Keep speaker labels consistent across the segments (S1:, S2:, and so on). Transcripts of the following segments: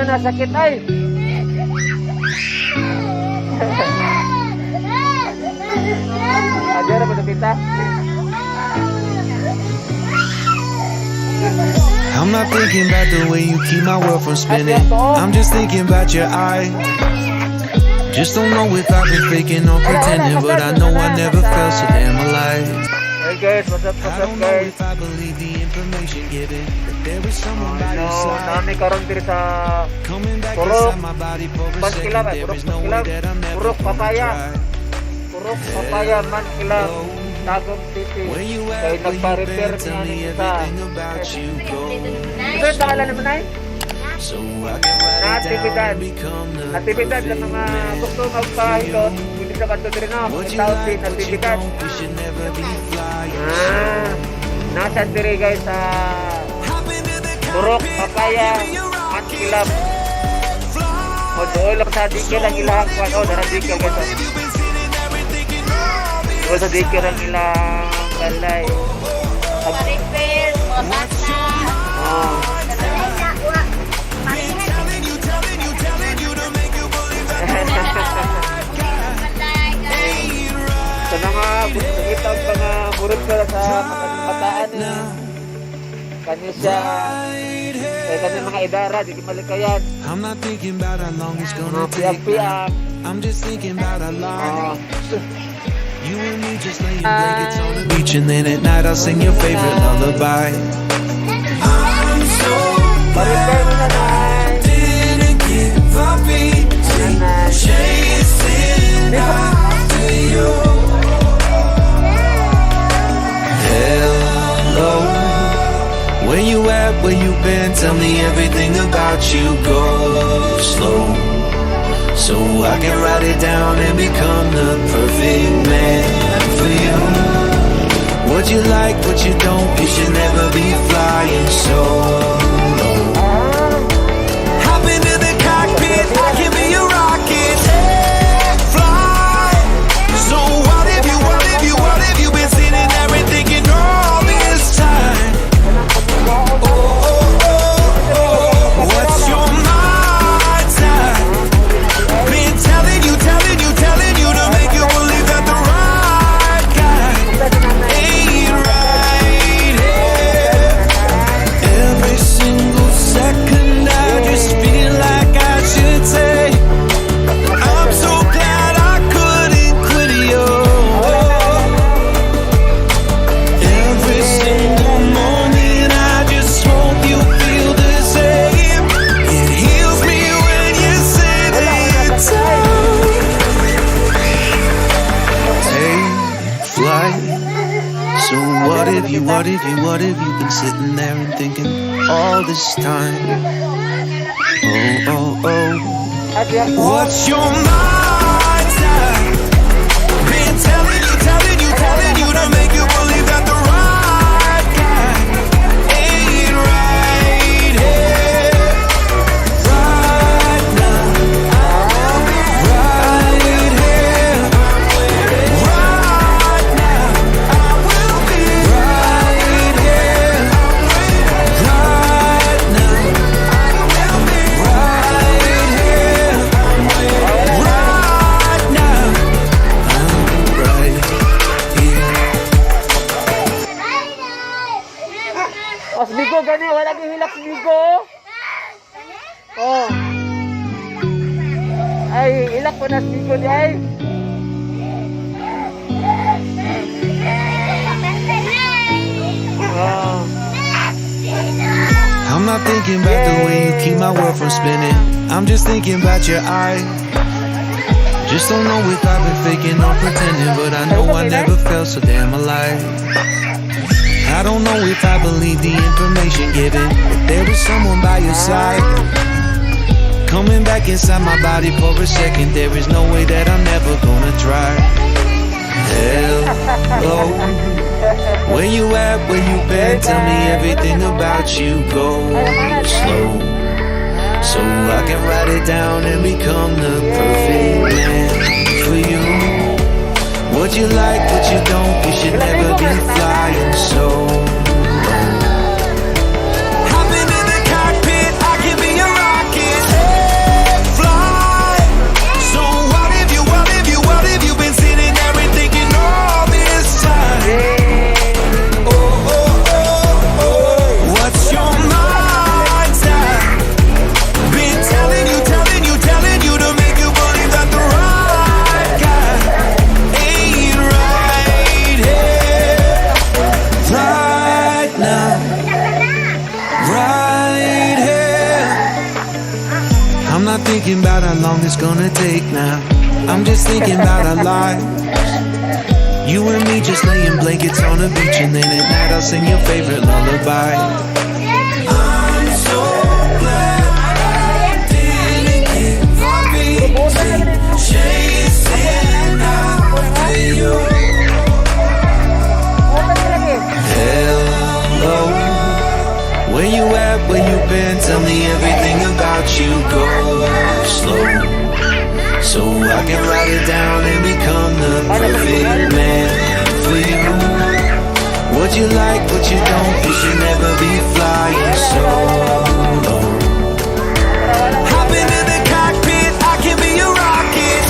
S1: na sakit ay. Ada apa kita?
S2: I'm not thinking about the way you keep my world from spinning. I'm just thinking about your eye. Just don't know if I've been faking or pretending, but I know I never felt so damn alive.
S1: Hey guys, what's up guys?
S2: If I believe the information given, that there was someone by your
S1: No,
S2: side.
S1: nami karon diri sa
S2: Coming back
S1: Purok
S2: inside my body for a second,
S1: Paskilab,
S2: there is no way
S1: Purok
S2: that I'm never
S1: Purok
S2: gonna
S1: Papaya.
S2: cry.
S1: Purok Papaya man kilab. Tagum City.
S2: Where you
S1: Kay
S2: at, where you
S1: nagpa-repair
S2: been, tell
S1: niya
S2: me
S1: sa
S2: everything about you, go.
S1: Ito yung pangalan naman ay?
S2: So I can write it down and become the
S1: Natipidad ng mga gusto magpahilot. Hindi sa kanto din na.
S2: what you
S1: Tawag
S2: like,
S1: din
S2: what you
S1: Natipidad.
S2: don't, we should never be flying.
S1: Nasa diri guys sa Purok Papaya at Kilab. O doon lang sa dikir ang ilang kwan. O dara dikir guys. Doon sa dikir ang ilang balay.
S3: Repair, mga bata.
S1: Sa mga nakita mga burot ko sa kataan niya. Kanya siya kanya mga idara di malikayan.
S2: I'm not thinking about how long it's gonna
S1: Mga
S2: take.
S1: piyak-piyak.
S2: I'm just thinking about how long you and me just laying blankets on the beach, and then at night I'll sing your favorite lullaby. I'm so
S1: Repair mo na na.
S2: didn't give up easy, chasing after you. Hello, where you at, where you been, tell me everything about you, go slow, so I can write it down and become the perfect man for you. What you like, what you don't, you should never be flying solo. Hop into the cockpit, I can be a rocket, fly. So what if you been sitting there and thinking all this time? What's your mind time? Been telling you to make you believe that the right guy ain't right here. Every single second I just feel like I should say I'm so glad I couldn't quit you. Every single morning I just hope you feel the same. It heals me when you say that it's time. Take flight. So what if you been sitting there and thinking all this time? Oh. What's your mind time? Been telling you to make you believe that the right guy ain't right here. Right now, right here. Right now, I will be right here. Right now, I will be right here. Right now, I'm right here.
S1: O, si Bigo gani, wala kang hilak si Bigo. Oh. Ay, ilak ko na si Bigo di ay. Oh.
S2: I'm not thinking about the way you keep my world from spinning. I'm just thinking about your eye. Just don't know if I've been faking or pretending, but I know I never felt so damn alive. I don't know if I believe the information given, that there was someone by your side. Coming back inside my body for a second, there is no way that I'm never gonna try. Hello, where you at, where you been, tell me everything about you, go slow, so I can write it down and become the perfect man for you. What you like, what you don't, you should never be flying solo. Hopping in the cockpit, I can be a rocket. not thinking about how long it's gonna take now. I'm just thinking about our lives. You and me just laying blankets on the beach, and then at night I'll sing your favorite lullaby. I'm so glad I didn't give up easy, chasing after you. Hello, where you at, where you been? Tell me everything about you. Go slow, so I can write it down and become the perfect man for you. What you like, what you don't, you should never be flying solo. Hop into the cockpit, I can be your rocket.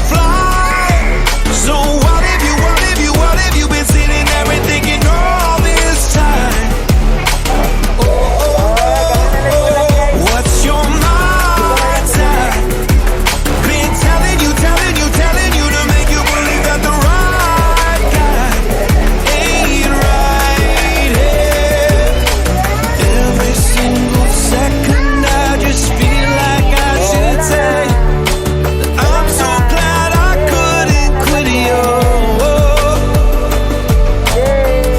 S2: Fly. So what have you been sitting there and thinking all this time? What's your mind time? Been telling you to make you believe that the right guy ain't right here. Every single second I just feel like I should say that I'm so glad I couldn't quit you.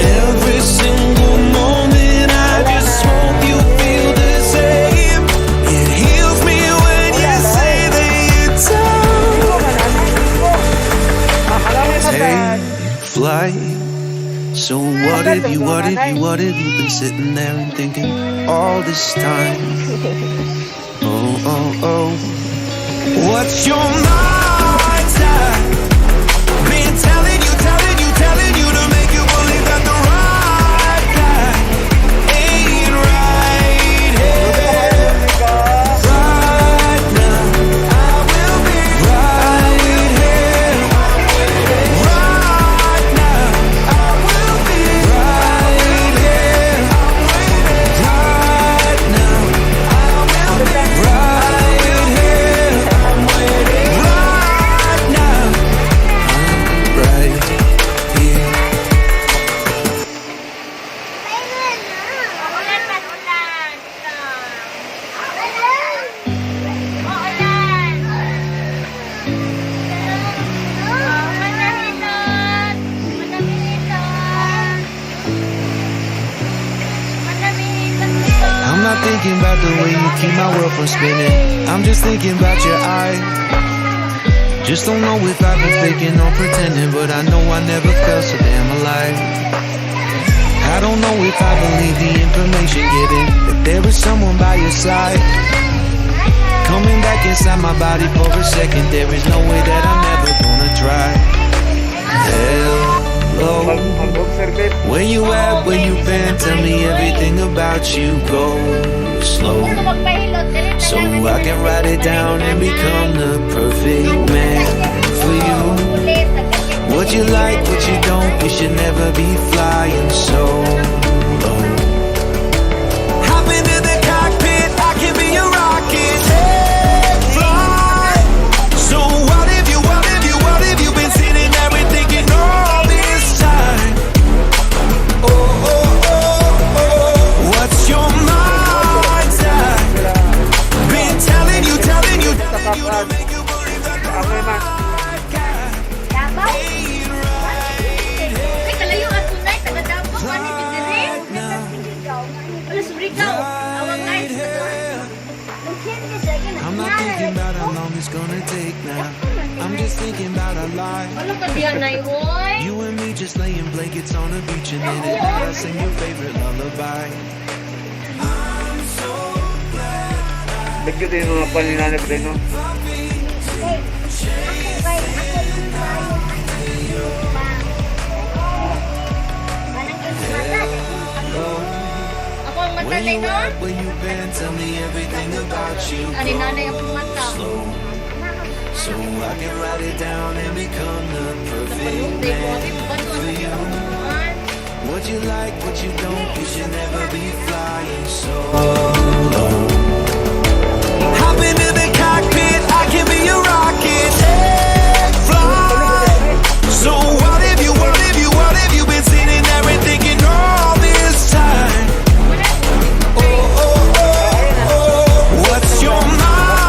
S2: Every single moment I just hope you feel the same. It heals me when you say that you're tired. Take flight. So what have you been sitting there and thinking all this time? Oh. What's your mind time? Been telling you to make you believe that the right guy ain't right here. Right now, I will be right here. Right now, I will be right here. Right now, I will be right here. I'm waiting. Right now, I'm right here. I'm not thinking about the way you keep my world from spinning. I'm just thinking about your eyes. Just don't know if I've been faking or pretending, but I know I never felt so damn alive. I don't know if I believe the information given, that there is someone by your side. Coming back inside my body for a second, there is no way that I'm ever gonna try. Hello, where you at, where you been? Tell me everything about you. Go slow, so I can write it down and become the perfect man for you. What you like, what you don't, you should never be flying solo. Hop into the cockpit, I can be your rocket. Fly. So what have you been sitting there and thinking all this time? What's your mind time? Been telling you to make you believe that the right guy ain't right here.
S3: Ay, kalayo at tunay, taga-dapo, ano yung tigre? Alas, Rigaw, awang guys.
S2: I'm not thinking about how long it's gonna take now. I'm just thinking about our lives.
S3: Ano ka diyan, Nay, hoy?
S2: You and me just laying blankets on the beach, and then at night I'll sing your favorite lullaby. I'm so glad.
S1: Bagyo din yung mga paninanap din, no?
S3: Ako ang mata,
S2: Where
S3: Nay,
S2: you
S3: no?
S2: at, where you been? Tell me everything about you.
S3: Ani nanay ang mata.
S2: Slow, so I can write it down and become the perfect
S3: Hindi ko,
S2: man
S3: abi, bado
S2: for
S3: ang
S2: you.
S3: naman.
S2: What you like, what you don't, you should never be flying solo. Hop into the cockpit, I can be your rocket. Fly. So what have you been sitting there and thinking all this time? What's your mind?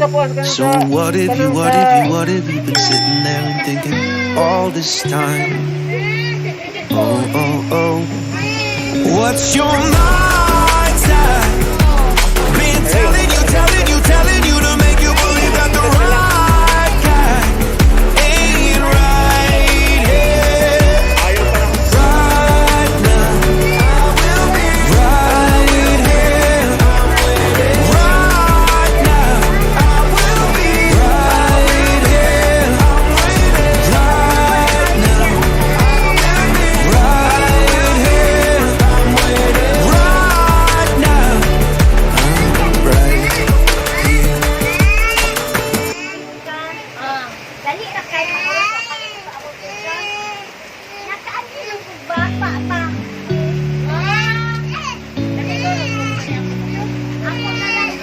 S1: tapos.
S2: So what if you been sitting there and thinking all this time? Oh, oh, oh. What's your mind's like? Been telling you to make you believe that the right guy ain't right here. Right now, I will be right here. Right now, I will be right here. Right now, right here. Right now, I'm right here.
S3: Dali ra kay nakaagi lang kung bata pa. Ako na lang.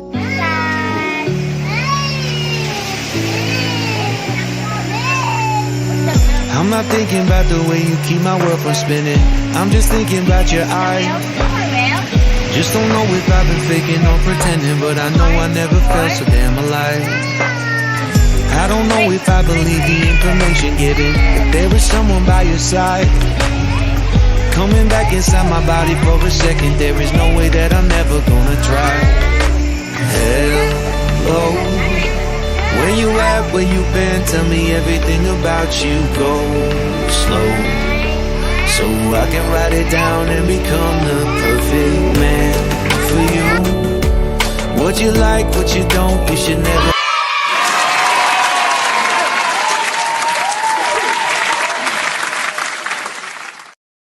S2: I'm not thinking about the way you keep my world from spinning. I'm just thinking about your eyes. Just don't know if I've been faking or pretending, but I know I never felt so damn alive. I don't know if I believe the information given, if there was someone by your side. Coming back inside my body for a second, there is no way that I'm never gonna try. Hello, where you at, where you been, tell me everything about you. Go slow, so I can write it down and become the perfect man for you. What you like, what you don't, you should never